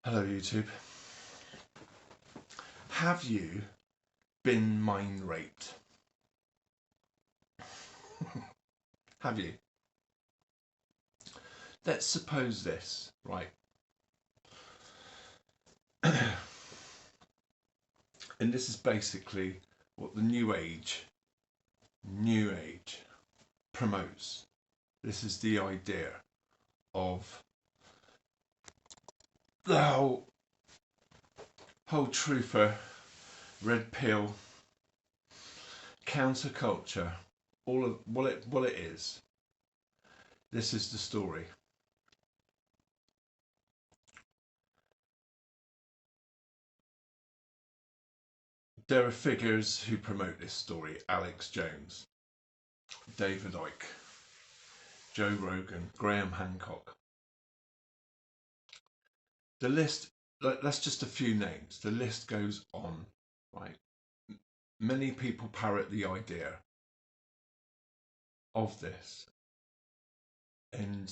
Hello YouTube. Have you been mind raped? Have you? Let's suppose this, right? And this is basically what the New Age promotes. This is the idea of the whole truther, red pill, counterculture, all of what it is. This is the story. There are figures who promote this story: Alex Jones, David Icke, Joe Rogan, Graham Hancock. The list, that's just a few names. The list goes on, right? Many people parrot the idea of this, and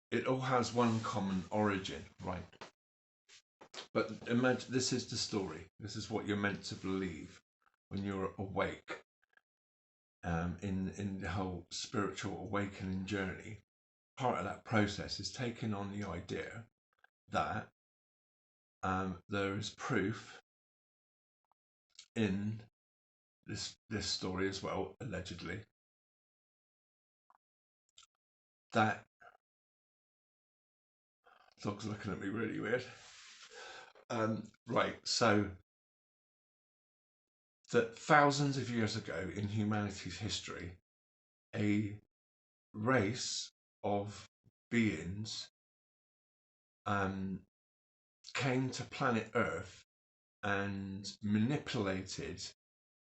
it all has one common origin, right? But imagine this is the story. This is what you're meant to believe when you're awake. In the whole spiritual awakening journey, part of that process is taking on the idea that there is proof in this story as well, allegedly, that dog's looking at me really weird. Right, so that thousands of years ago in humanity's history, a race of beings came to planet Earth and manipulated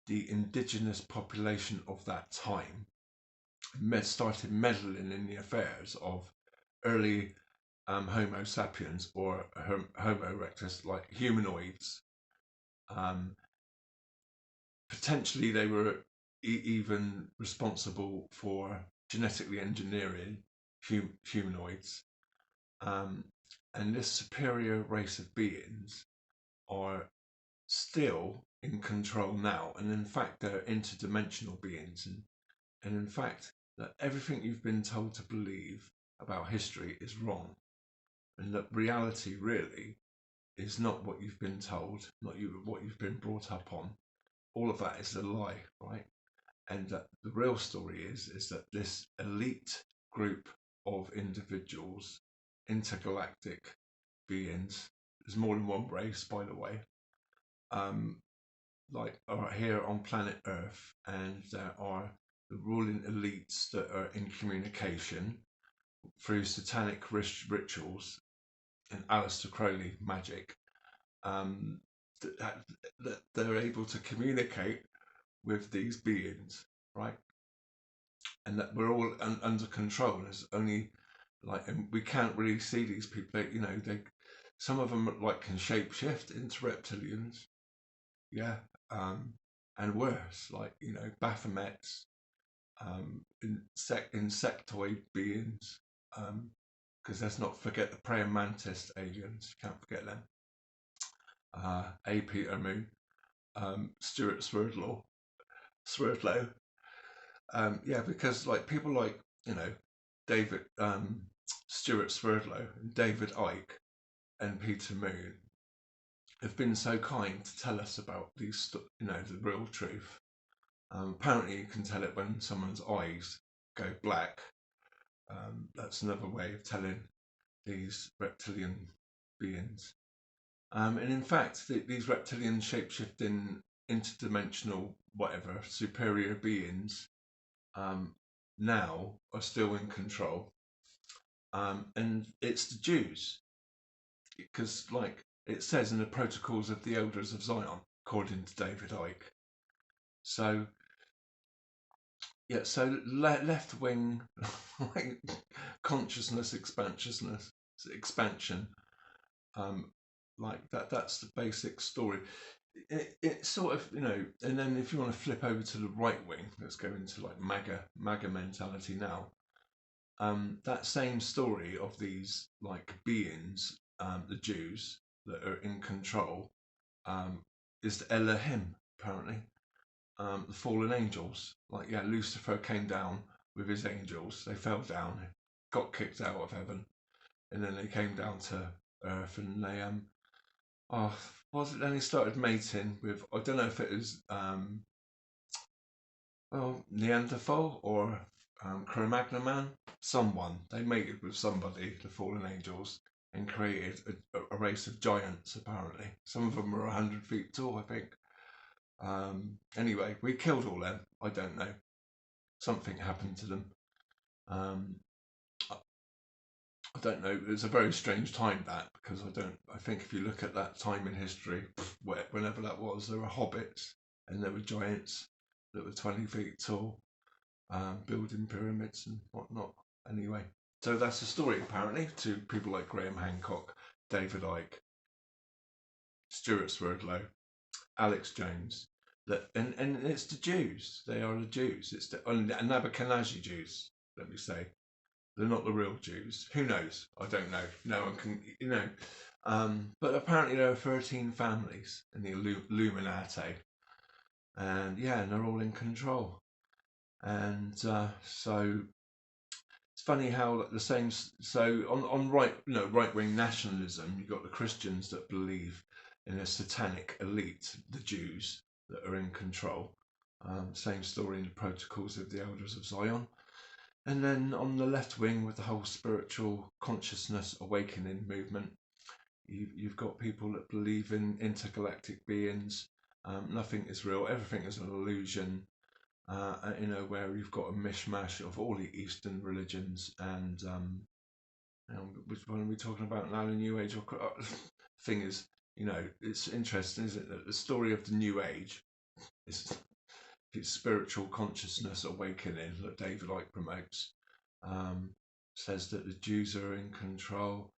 the indigenous population of that time, started meddling in the affairs of early Homo sapiens, or Homo erectus, like humanoids. Potentially they were even responsible for genetically engineering humanoids. And this superior race of beings are still in control now, and in fact they're interdimensional beings, and in fact that everything you've been told to believe about history is wrong, and that reality really is not what you've been told, not what you've been brought up on. All of that is a lie, right? And that the real story is that this elite group of individuals, intergalactic beings, there's more than one race, by the way, like are here on planet Earth, and there are the ruling elites that are in communication through satanic rituals and Aleister Crowley magic, that they're able to communicate with these beings, right? And that we're all under control. There's only and we can't really see these people. Some of them like can shapeshift into reptilians, yeah, and worse, like Baphomets, insectoid beings, because let's not forget the praying mantis aliens. You can't forget them. A. Peter Moon, Stewart swordlow. Yeah, because like people like David Stewart Swordlow and David Icke and Peter Moon have been so kind to tell us about these, the real truth. Apparently, you can tell it when someone's eyes go black. That's another way of telling these reptilian beings. And in fact, these reptilian shape-shifting, interdimensional, whatever, superior beings now are still in control. And it's the Jews, because like it says in the Protocols of the Elders of Zion, according to David Icke. So yeah, so left-wing like consciousness expansion, like that's the basic story. It's sort of, and then if you want to flip over to the right wing, let's go into like MAGA mentality now. That same story of these like beings, the Jews, that are in control is the Elohim, apparently. The fallen angels. Like, yeah, Lucifer came down with his angels. They fell down, got kicked out of heaven, and then they came down to earth, and they was it then he started mating with, I don't know if it was Neanderthal or Cro-Magnon man, someone. They mated with somebody, the fallen angels, and created a race of giants, apparently. Some of them were 100 feet tall, I think. Anyway, we killed all them. I don't know. Something happened to them. I don't know. It's a very strange time, that, because I think if you look at that time in history, whenever that was, there were hobbits and there were giants that were 20 feet tall, building pyramids and whatnot. Anyway, so that's the story, apparently, to people like Graham Hancock, David Icke, Stewart Swordlow, Alex Jones. And it's the Jews. They are the Jews. It's the Nabucodonosor Jews, let me say. They're not the real Jews. Who knows? I don't know. No one can, but apparently there are 13 families in the Illuminati. And yeah, and they're all in control. And so it's funny how the same. So on right-wing nationalism, you've got the Christians that believe in a satanic elite, the Jews that are in control. Same story in the Protocols of the Elders of Zion. And then on the left wing, with the whole spiritual consciousness awakening movement, you've got people that believe in intergalactic beings. Nothing is real, everything is an illusion. Where you've got a mishmash of all the Eastern religions, and which one are we talking about now? The New Age thing is, it's interesting, isn't it, that the story of the New Age is spiritual consciousness awakening that David Icke promotes. Says that the Jews are in control,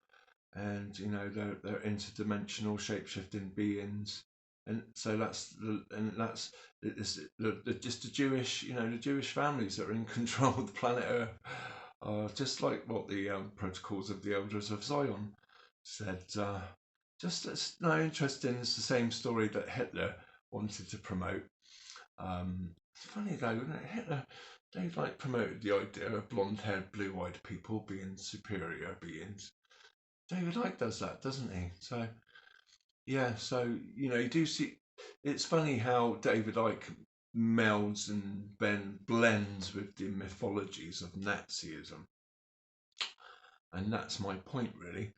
and they're interdimensional shape-shifting beings, and so that's just the Jewish, the Jewish families that are in control of the planet Earth, just like what the Protocols of the Elders of Zion said. Just it's interesting. It's the same story that Hitler wanted to promote. It's funny though, isn't it? Hitler, they promoted the idea of blonde-haired, blue-eyed people being superior beings. David Icke does that, doesn't he? So yeah, so you do see. It's funny how David Icke melds and blends with the mythologies of Nazism, and that's my point really.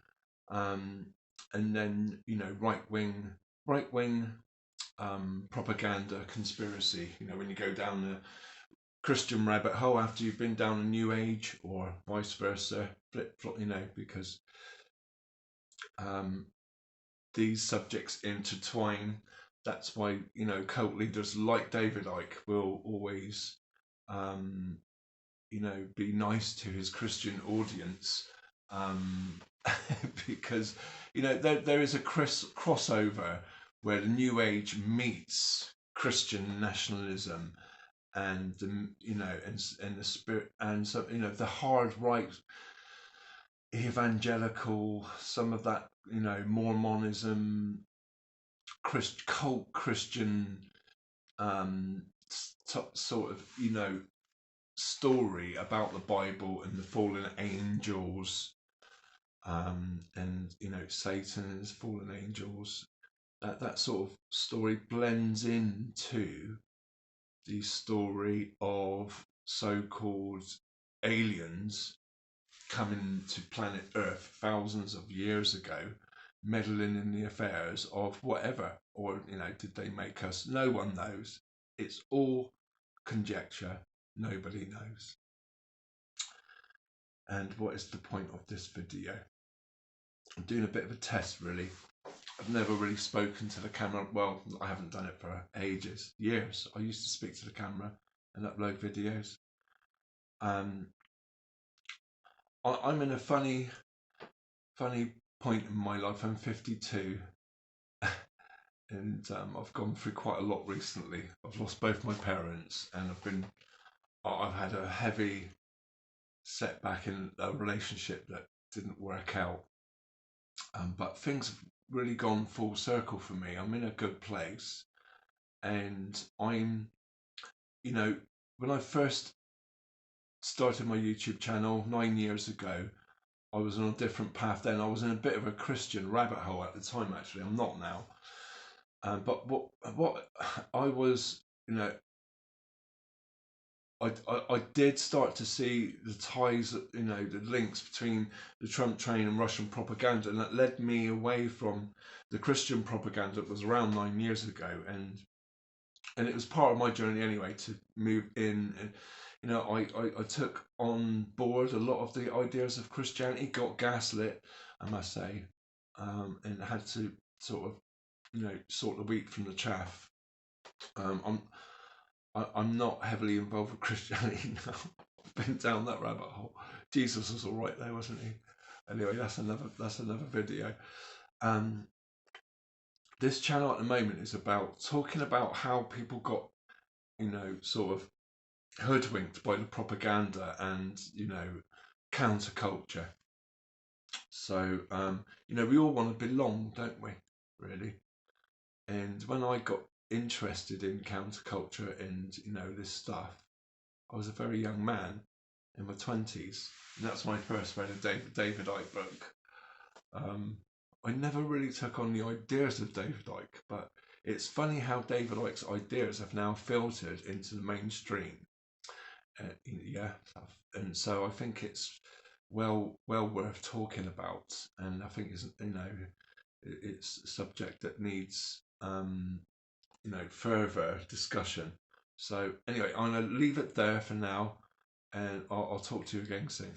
And then right wing propaganda, conspiracy. When you go down the Christian rabbit hole after you've been down a New Age, or vice versa, flip flop. Because these subjects intertwine. That's why cult leaders like David Icke will always be nice to his Christian audience, because there is a crossover where the New Age meets Christian nationalism, and and the spirit, and so the hard right evangelical, some of that Mormonism, cult Christian sort of story about the Bible and the fallen angels, and Satan and his fallen angels. That sort of story blends into the story of so-called aliens coming to planet Earth thousands of years ago, meddling in the affairs of whatever, or did they make us? No one knows. It's all conjecture. Nobody knows. And what is the point of this video? I'm doing a bit of a test, really. I've never really spoken to the camera. Well, I haven't done it for ages, years. I used to speak to the camera and upload videos. I'm in a funny point in my life. I'm 52, and I've gone through quite a lot recently. I've lost both my parents, and I've had a heavy setback in a relationship that didn't work out. But things have really gone full circle for me. I'm in a good place, and I'm, you know, when I first started my YouTube channel 9 years ago, I was on a different path then. I was in a bit of a Christian rabbit hole at the time. Actually, I'm not now. But what I was, you know, I did start to see the ties, you know, the links between the Trump train and Russian propaganda, and that led me away from the Christian propaganda that was around 9 years ago, and it was part of my journey anyway to move in. And you know, I took on board a lot of the ideas of Christianity, got gaslit, I must say, and had to sort of, you know, sort the wheat from the chaff. I'm not heavily involved with Christianity now. I've been down that rabbit hole. Jesus was all right there, wasn't he? Anyway, that's another video. Um, this channel at the moment is about talking about how people got, you know, sort of hoodwinked by the propaganda and, you know, counterculture. So, you know, we all want to belong, don't we? Really. And when I got interested in counterculture and, you know, this stuff, I was a very young man in my 20s, and that's when I first read a David Icke book. I never really took on the ideas of David Icke, but it's funny how David Icke's ideas have now filtered into the mainstream. Yeah, and so I think it's well worth talking about, and I think it's, you know, it's a subject that needs you know, further discussion. So anyway, I'm going to leave it there for now, and I'll talk to you again soon.